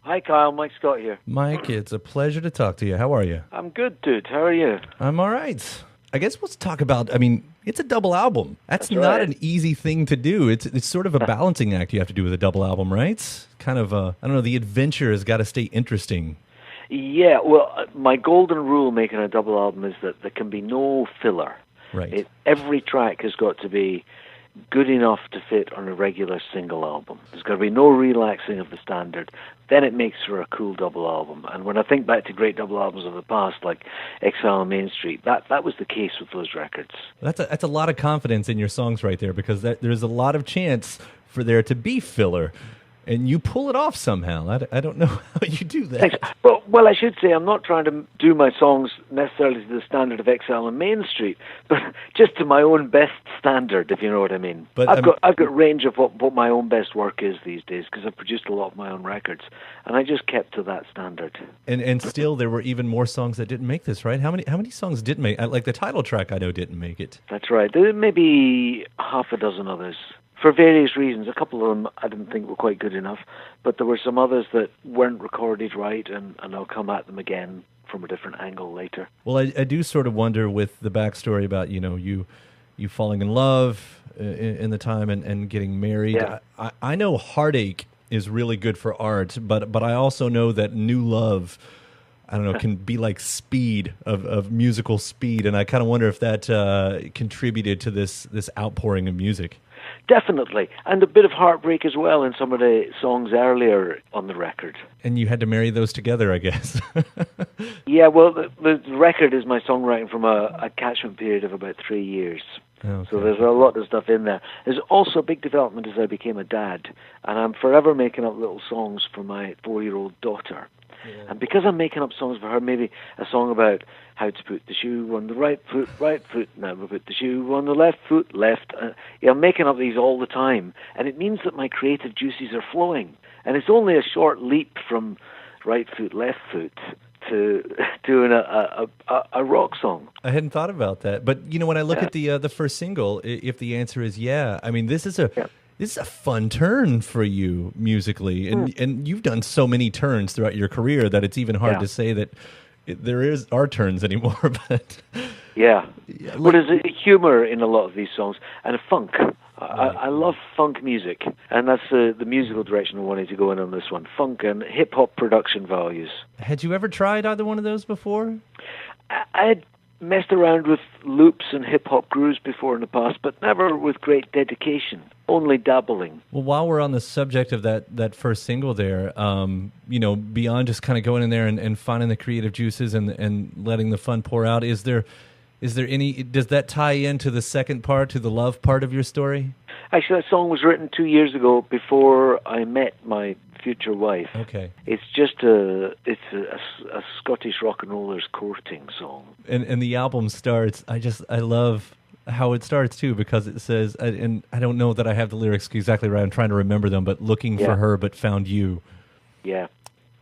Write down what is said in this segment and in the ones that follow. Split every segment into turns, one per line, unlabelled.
Hi, Kyle. Mike Scott here.
Mike, it's a pleasure to talk to you. How are you?
I'm good, dude. How are you?
I'm all right. I guess let's talk about, it's a double album. That's not
right.
an easy thing to do. It's sort of a balancing act you have to do with a double album, right? Kind of, I don't know, the adventure has got to stay interesting.
Yeah, well, my golden rule making a double album is that there can be no filler.
Right.
Every track has got to be good enough to fit on a regular single album. There's got to be no relaxing of the standard. Then it makes for a cool double album. And when I think back to great double albums of the past, like Exile on Main Street, that was the case with those records.
That's a lot of confidence in your songs right there, because there's a lot of chance for there to be filler. And you pull it off somehow. I don't know how you do that.
Thanks. Well, I should say I'm not trying to do my songs necessarily to the standard of Exile on Main Street, but just to my own best standard, if you know what I mean.
But
I've got range of what my own best work is these days, because I've produced a lot of my own records, and I just kept to that standard.
And still, there were even more songs that didn't make this, right? How many songs didn't make? Like the title track, I know didn't make it.
That's right. There may be half a dozen others. For various reasons. A couple of them I didn't think were quite good enough, but there were some others that weren't recorded right, and I'll come at them again from a different angle later.
Well, I do sort of wonder with the backstory about, you falling in love in the time and getting married.
Yeah.
I know heartache is really good for art, but I also know that new love, I don't know, can be like speed of musical speed, and I kind of wonder if that contributed to this outpouring of music.
Definitely, and a bit of heartbreak as well in some of the songs earlier on the record.
And you had to marry those together, I guess.
Yeah, well, the record is my songwriting from a catchment period of about 3 years.
Okay.
So there's a lot of stuff in there. There's also a big development as I became a dad, and I'm forever making up little songs for my 4-year-old daughter. Yeah. And because I'm making up songs for her, maybe a song about how to put the shoe on the right foot, now we put the shoe on the left foot, left. I'm making up these all the time, and it means that my creative juices are flowing. And it's only a short leap from right foot, left foot to doing a rock song.
I hadn't thought about that. But, when I look at the first single, if the answer is yeah, this is This is a fun turn for you musically, and you've done so many turns throughout your career that it's even hard to say that there are turns anymore. But
but there's a humor in a lot of these songs and a funk. I love funk music, and that's the musical direction I wanted to go in on this one: funk and hip hop production values.
Had you ever tried either one of those before?
I had messed around with loops and hip-hop grooves before in the past, but never with great dedication, only dabbling.
Well, while we're on the subject of that first single there, beyond just kind of going in there and finding the creative juices and letting the fun pour out, is there any, does that tie into the second part, to the love part of your story?
Actually, that song was written 2 years ago before I met my future wife.
Okay.
It's just a Scottish rock and roller's courting song.
And the album starts, I love how it starts too, because it says, and I don't know that I have the lyrics exactly right, I'm trying to remember them, but looking for her but found you.
Yeah.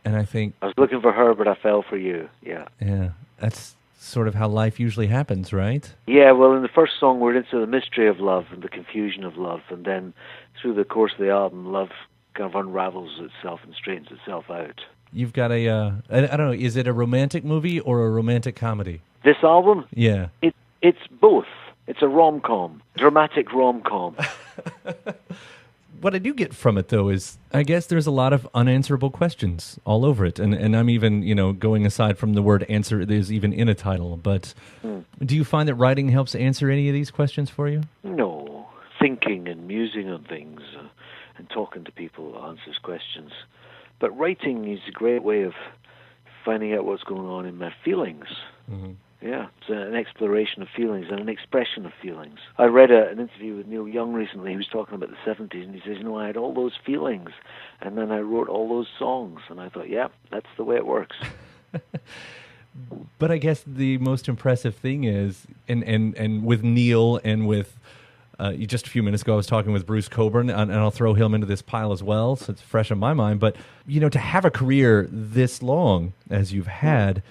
And I think
I was looking for her but I fell for you. Yeah.
Yeah. That's sort of how life usually happens, right?
Yeah, well, in the first song we're into the mystery of love and the confusion of love, and then through the course of the album, love kind of unravels itself and straightens itself out.
You've got I don't know, is it a romantic movie or a romantic comedy?
This album?
Yeah.
It's both. It's a rom-com, dramatic rom-com.
What I do get from it, though, is I guess there's a lot of unanswerable questions all over it. And I'm even, going aside from the word answer, there's even in a title. But do you find that writing helps answer any of these questions for you?
No. Thinking and musing on things and talking to people answers questions. But writing is a great way of finding out what's going on in my feelings. Mm-hmm. Yeah, it's an exploration of feelings and an expression of feelings. I read an interview with Neil Young recently. He was talking about the 70s, and he says, I had all those feelings, and then I wrote all those songs. And I thought, yeah, that's the way it works.
But I guess the most impressive thing is, and with Neil and with just a few minutes ago, I was talking with Bruce Coburn, and I'll throw him into this pile as well, so it's fresh on my mind. But, to have a career this long as you've had,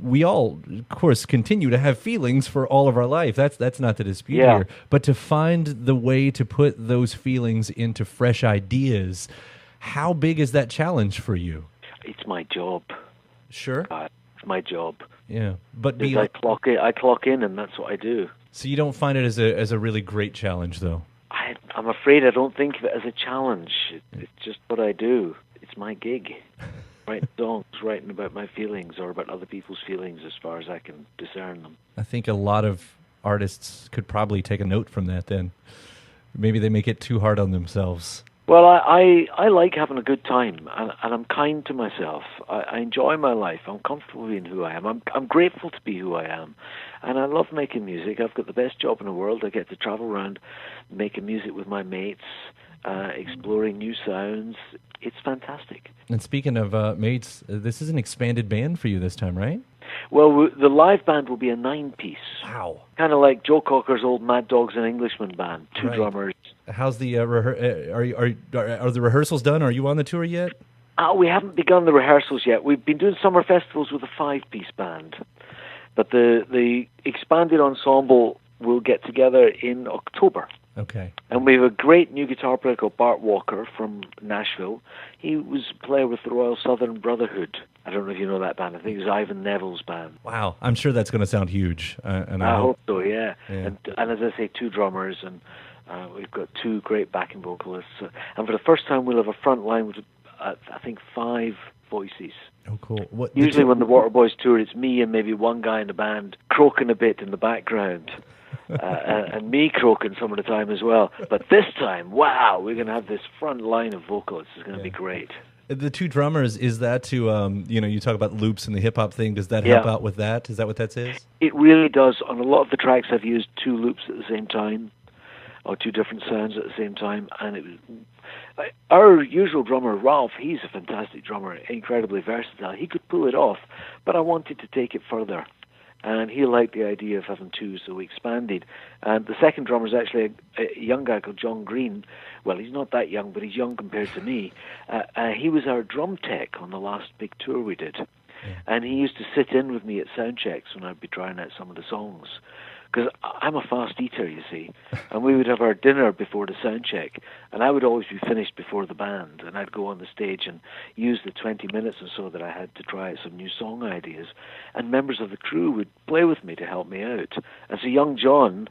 we all, of course, continue to have feelings for all of our life. That's not the dispute here. But to find the way to put those feelings into fresh ideas, how big is that challenge for you?
It's my job.
Sure.
It's my job.
Yeah, but
I clock in, and that's what I do.
So you don't find it as a really great challenge, though?
I'm afraid I don't think of it as a challenge. It's just what I do. It's my gig. Writing songs, writing about my feelings or about other people's feelings as far as I can discern them.
I think a lot of artists could probably take a note from that then. Maybe they make it too hard on themselves.
Well, I like having a good time, and I'm kind to myself. I enjoy my life. I'm comfortable being who I am. I'm grateful to be who I am, and I love making music. I've got the best job in the world. I get to travel around making music with my mates, exploring new sounds. It's fantastic.
And speaking of mates, this is an expanded band for you this time, right?
Well, the live band will be a 9-piece.
Wow.
Kind of like Joe Cocker's old Mad Dogs and Englishmen band, 2 drummers.
How's the are the rehearsals done? Are you on the tour yet?
We haven't begun the rehearsals yet. We've been doing summer festivals with a 5-piece band. But the expanded ensemble will get together in October.
Okay.
And we have a great new guitar player called Bart Walker from Nashville. He was a player with the Royal Southern Brotherhood. I don't know if you know that band. I think it was Ivan Neville's band.
Wow. I'm sure that's going to sound huge. And
I hope so, yeah. And as I say, 2 drummers, and we've got 2 great backing vocalists. And for the first time, we'll have a front line with, I think, 5 voices.
Oh, cool.
Usually when the Waterboys tour, it's me and maybe one guy in the band croaking a bit in the background. And me croaking some of the time as well. But this time, wow, we're going to have this front line of vocalists. It's going to be great.
The 2 drummers, is that to, you talk about loops and the hip-hop thing. Does that help out with that? Is that what that is?
It really does. On a lot of the tracks, I've used 2 loops at the same time, or 2 different sounds at the same time. And it was, our usual drummer, Ralph, he's a fantastic drummer, incredibly versatile. He could pull it off, but I wanted to take it further. And he liked the idea of having 2, so we expanded. And the second drummer is actually a young guy called John Green. Well, he's not that young, but he's young compared to me. He was our drum tech on the last big tour we did. Yeah. And he used to sit in with me at sound checks when I'd be trying out some of the songs. Because I'm a fast eater, you see, and we would have our dinner before the sound check, and I would always be finished before the band, and I'd go on the stage and use the 20 minutes or so that I had to try out some new song ideas, and members of the crew would play with me to help me out. And so young John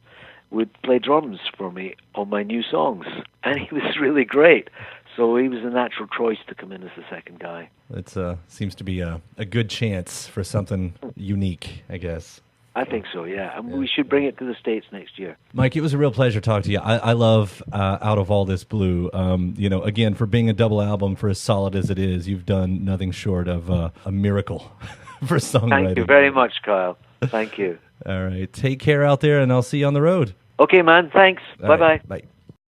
would play drums for me on my new songs, and he was really great. So he was a natural choice to come in as the second guy.
It seems to be a good chance for something unique, I guess.
I think so, yeah. And we should bring it to the States next year.
Mike, it was a real pleasure talking to you. I love Out of All This Blue. Again, for being a double album, for as solid as it is, you've done nothing short of a miracle for songwriting.
Thank you very much, Kyle. Thank you.
All right. Take care out there, and I'll see you on the road.
Okay, man. Thanks. Bye-bye.
Bye.